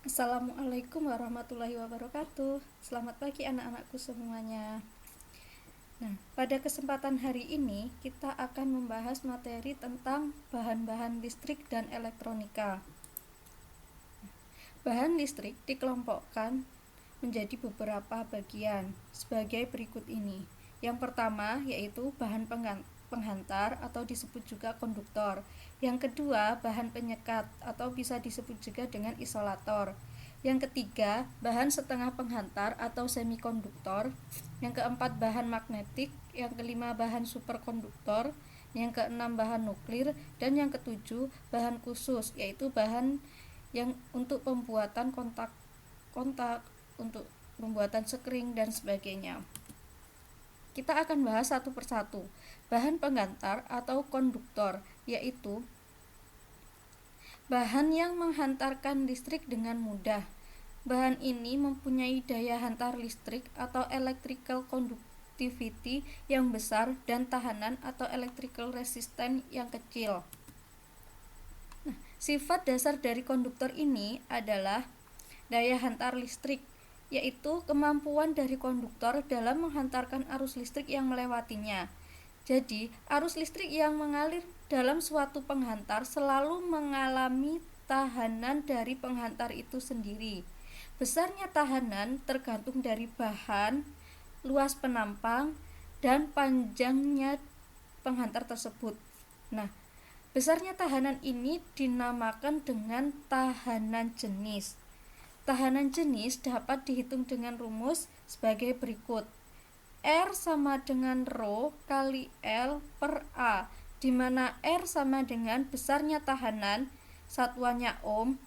Assalamualaikum warahmatullahi wabarakatuh. Selamat pagi anak-anakku semuanya. Nah, pada kesempatan hari ini kita akan membahas materi tentang bahan-bahan listrik dan elektronika. Bahan listrik dikelompokkan menjadi beberapa bagian sebagai berikut ini. Yang pertama yaitu bahan penghantar atau disebut juga konduktor. Yang kedua, bahan penyekat atau bisa disebut juga dengan isolator. Yang ketiga, bahan setengah penghantar atau semikonduktor. Yang keempat, bahan magnetik. Yang kelima, bahan superkonduktor. Yang keenam, bahan nuklir. Dan yang ketujuh, bahan khusus, yaitu bahan yang untuk pembuatan kontak, untuk pembuatan sekring dan sebagainya. Kita akan bahas satu persatu. Bahan penghantar atau konduktor, yaitu bahan yang menghantarkan listrik dengan mudah. Bahan ini mempunyai daya hantar listrik atau electrical conductivity yang besar dan tahanan atau electrical resistance yang kecil. Nah, sifat dasar dari konduktor ini adalah daya hantar listrik, yaitu kemampuan dari konduktor dalam menghantarkan arus listrik yang melewatinya. Jadi, arus listrik yang mengalir dalam suatu penghantar selalu mengalami tahanan dari penghantar itu sendiri. Besarnya tahanan tergantung dari bahan, luas penampang, dan panjangnya penghantar tersebut. Nah, besarnya tahanan ini dinamakan dengan tahanan jenis. Tahanan jenis dapat dihitung dengan rumus sebagai berikut. R sama dengan Rho kali L per A, di mana R sama dengan besarnya tahanan, satuannya ohm.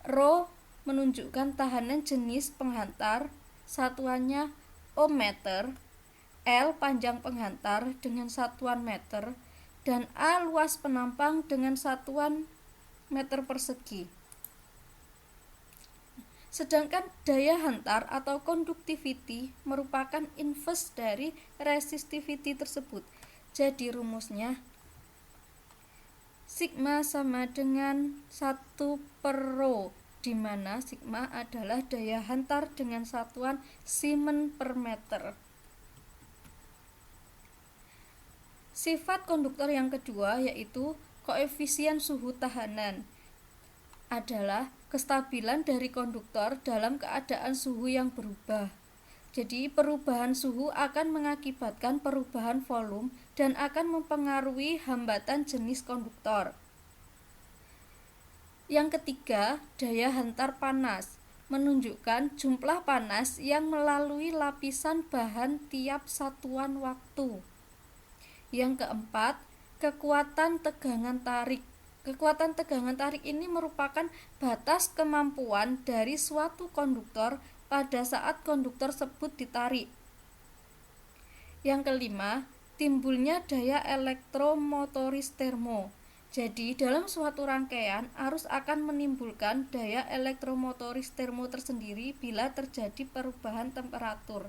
Rho menunjukkan tahanan jenis penghantar, satuannya ohmmeter. L panjang penghantar dengan satuan meter, dan A luas penampang dengan satuan meter persegi. Sedangkan daya hantar atau conductivity merupakan inverse dari resistivity tersebut. Jadi rumusnya sigma sama dengan 1 per rho, di mana sigma adalah daya hantar dengan satuan Siemens per meter. Sifat konduktor yang kedua yaitu koefisien suhu tahanan adalah kestabilan dari konduktor dalam keadaan suhu yang berubah. Jadi perubahan suhu akan mengakibatkan perubahan volume dan akan mempengaruhi hambatan jenis konduktor. Yang ketiga, daya hantar panas menunjukkan jumlah panas yang melalui lapisan bahan tiap satuan waktu. Yang keempat, kekuatan tegangan tarik. Kekuatan tegangan tarik ini merupakan batas kemampuan dari suatu konduktor pada saat konduktor tersebut ditarik. Yang kelima, timbulnya daya elektromotoris termo. Jadi, dalam suatu rangkaian, arus akan menimbulkan daya elektromotoris termo tersendiri bila terjadi perubahan temperatur.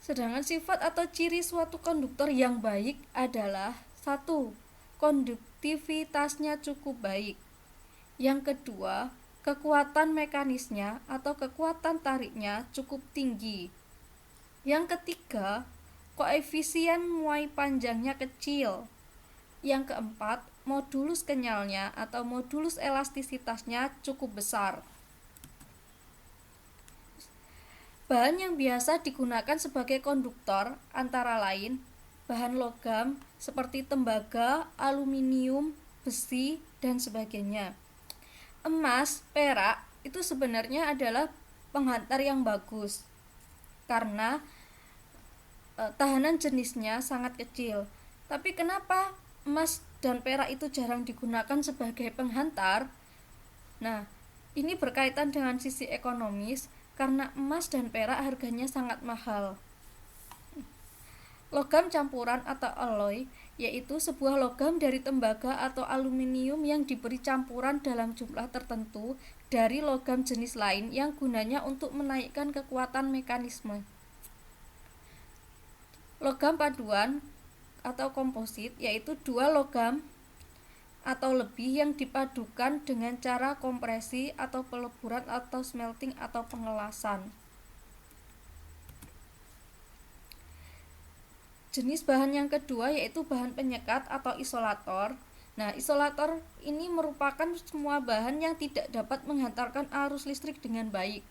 Sedangkan sifat atau ciri suatu konduktor yang baik adalah 1. Konduktivitasnya cukup baik. Yang kedua, kekuatan mekanisnya atau kekuatan tariknya cukup tinggi. Yang ketiga, koefisien muai panjangnya kecil. Yang keempat, modulus kenyalnya atau modulus elastisitasnya cukup besar. Bahan yang biasa digunakan sebagai konduktor antara lain bahan logam seperti tembaga, aluminium, besi, dan sebagainya. Emas, perak itu sebenarnya adalah penghantar yang bagus karena tahanan jenisnya sangat kecil. Tapi kenapa emas dan perak itu jarang digunakan sebagai penghantar? Nah, ini berkaitan dengan sisi ekonomis karena emas dan perak harganya sangat mahal. Logam campuran atau alloy yaitu sebuah logam dari tembaga atau aluminium yang diberi campuran dalam jumlah tertentu dari logam jenis lain yang gunanya untuk menaikkan kekuatan mekanisme. Logam paduan atau komposit yaitu dua logam atau lebih yang dipadukan dengan cara kompresi atau peleburan atau smelting atau pengelasan. Jenis bahan yang kedua yaitu bahan penyekat atau isolator. Nah, isolator ini merupakan semua bahan yang tidak dapat menghantarkan arus listrik dengan baik.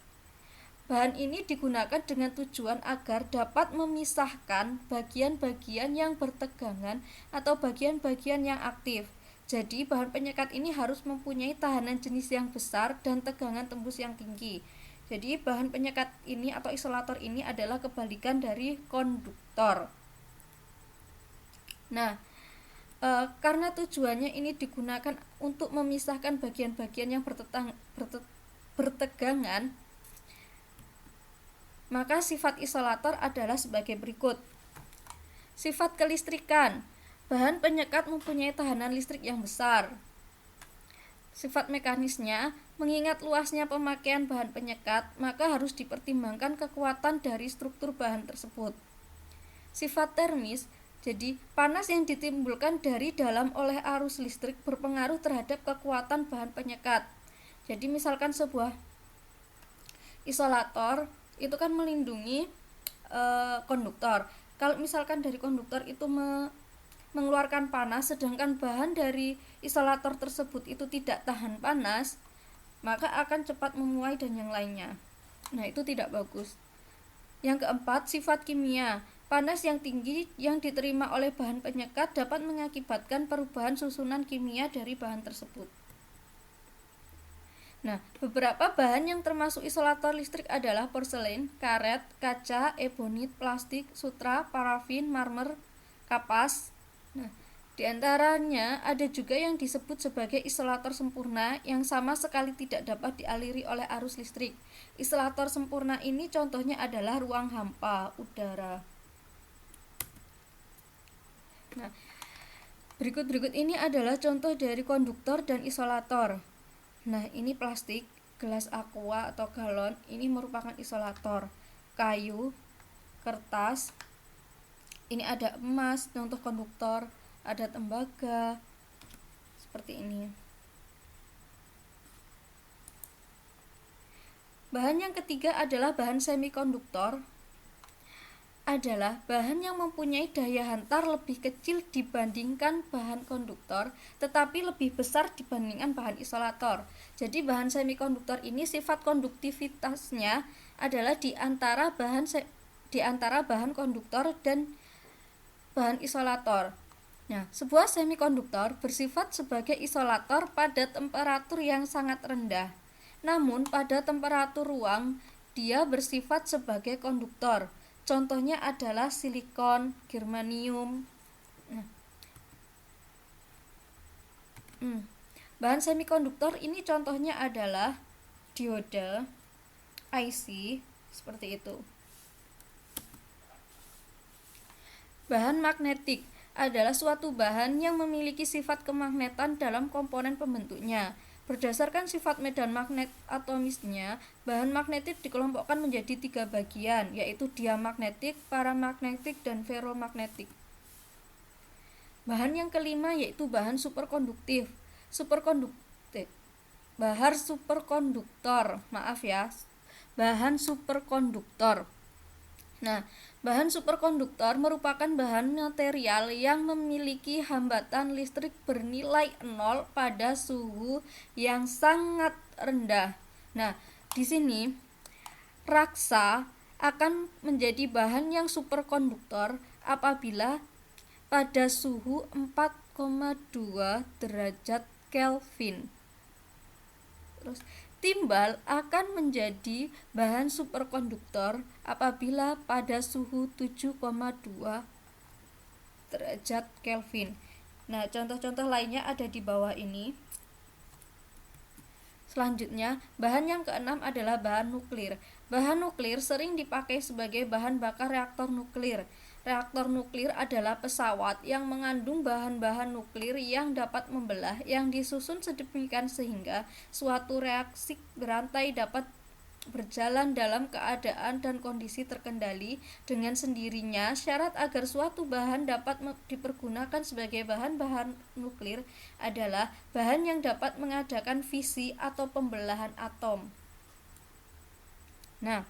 Bahan ini digunakan dengan tujuan agar dapat memisahkan bagian-bagian yang bertegangan atau bagian-bagian yang aktif. Jadi, bahan penyekat ini harus mempunyai tahanan jenis yang besar dan tegangan tembus yang tinggi. Jadi, bahan penyekat ini atau isolator ini adalah kebalikan dari konduktor. Nah, karena tujuannya ini digunakan untuk memisahkan bagian-bagian yang bertegangan, maka sifat isolator adalah sebagai berikut. Sifat kelistrikan. Bahan penyekat mempunyai tahanan listrik yang besar. Sifat mekanisnya, mengingat luasnya pemakaian bahan penyekat, maka harus dipertimbangkan kekuatan dari struktur bahan tersebut. Sifat termis, jadi panas yang ditimbulkan dari dalam oleh arus listrik berpengaruh terhadap kekuatan bahan penyekat. Jadi misalkan sebuah isolator itu kan melindungi konduktor. Kalau misalkan dari konduktor itu mengeluarkan panas, sedangkan bahan dari isolator tersebut itu tidak tahan panas, maka akan cepat memuai dan yang lainnya. Nah, itu tidak bagus. Yang keempat, sifat kimia. Panas yang tinggi yang diterima oleh bahan penyekat dapat mengakibatkan perubahan susunan kimia dari bahan tersebut. Nah, beberapa bahan yang termasuk isolator listrik adalah porselen, karet, kaca, ebonit, plastik, sutra, parafin, marmer, kapas. Nah, di antaranya ada juga yang disebut sebagai isolator sempurna yang sama sekali tidak dapat dialiri oleh arus listrik. Isolator sempurna ini contohnya adalah ruang hampa udara. Nah, berikut ini adalah contoh dari konduktor dan isolator. Nah, ini plastik, gelas aqua atau galon, ini merupakan isolator. Kayu, kertas, ini ada emas, contoh konduktor, ada tembaga, seperti ini. Bahan yang ketiga adalah bahan semikonduktor. Adalah bahan yang mempunyai daya hantar lebih kecil dibandingkan bahan konduktor, tetapi lebih besar dibandingkan bahan isolator. Jadi bahan semikonduktor ini sifat konduktivitasnya adalah di antara bahan konduktor dan bahan isolator. Nah, sebuah semikonduktor bersifat sebagai isolator pada temperatur yang sangat rendah. Namun pada temperatur ruang dia bersifat sebagai konduktor. Contohnya adalah silikon, germanium. Bahan semikonduktor ini contohnya adalah dioda, IC, seperti itu. Bahan magnetik adalah suatu bahan yang memiliki sifat kemagnetan dalam komponen pembentuknya. Berdasarkan sifat medan magnet atomisnya, bahan magnetik dikelompokkan menjadi 3 bagian, yaitu diamagnetik, paramagnetik, dan ferromagnetik. Bahan yang kelima yaitu bahan superkonduktif. Bahan superkonduktor. Nah, bahan superkonduktor merupakan bahan material yang memiliki hambatan listrik bernilai 0 pada suhu yang sangat rendah. Nah, di sini raksa akan menjadi bahan yang superkonduktor apabila pada suhu 4,2 derajat Kelvin. Terus timbal akan menjadi bahan superkonduktor apabila pada suhu 7,2 derajat Kelvin. Nah, contoh-contoh lainnya ada di bawah ini. Selanjutnya, bahan yang keenam adalah bahan nuklir. Bahan nuklir sering dipakai sebagai bahan bakar reaktor nuklir. Reaktor nuklir adalah pesawat yang mengandung bahan-bahan nuklir yang dapat membelah, yang disusun sedemikian sehingga suatu reaksi berantai dapat berjalan dalam keadaan dan kondisi terkendali dengan sendirinya. Syarat agar suatu bahan dapat dipergunakan sebagai bahan-bahan nuklir adalah bahan yang dapat mengadakan fisi atau pembelahan atom. Nah,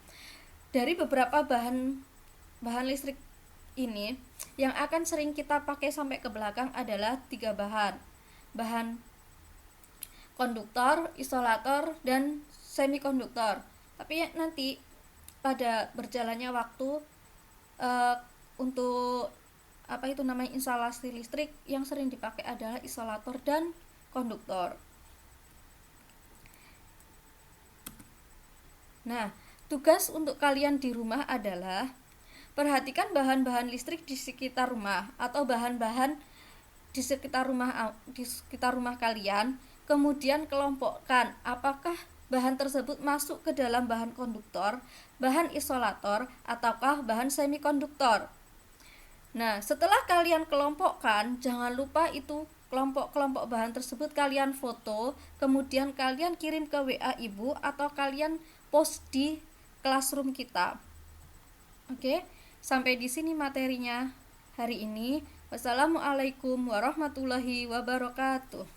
dari beberapa bahan listrik ini yang akan sering kita pakai sampai ke belakang adalah 3 bahan. Bahan konduktor, isolator, dan semikonduktor. Tapi nanti pada berjalannya waktu untuk instalasi listrik yang sering dipakai adalah isolator dan konduktor. Nah, tugas untuk kalian di rumah adalah perhatikan bahan-bahan listrik di sekitar rumah atau bahan-bahan di sekitar rumah kalian, kemudian kelompokkan apakah bahan tersebut masuk ke dalam bahan konduktor, bahan isolator, ataukah bahan semikonduktor. Nah, setelah kalian kelompokkan, jangan lupa itu kelompok-kelompok bahan tersebut kalian foto, kemudian kalian kirim ke WA ibu atau kalian post di classroom kita. Oke, sampai di sini materinya hari ini. Wassalamualaikum warahmatullahi wabarakatuh.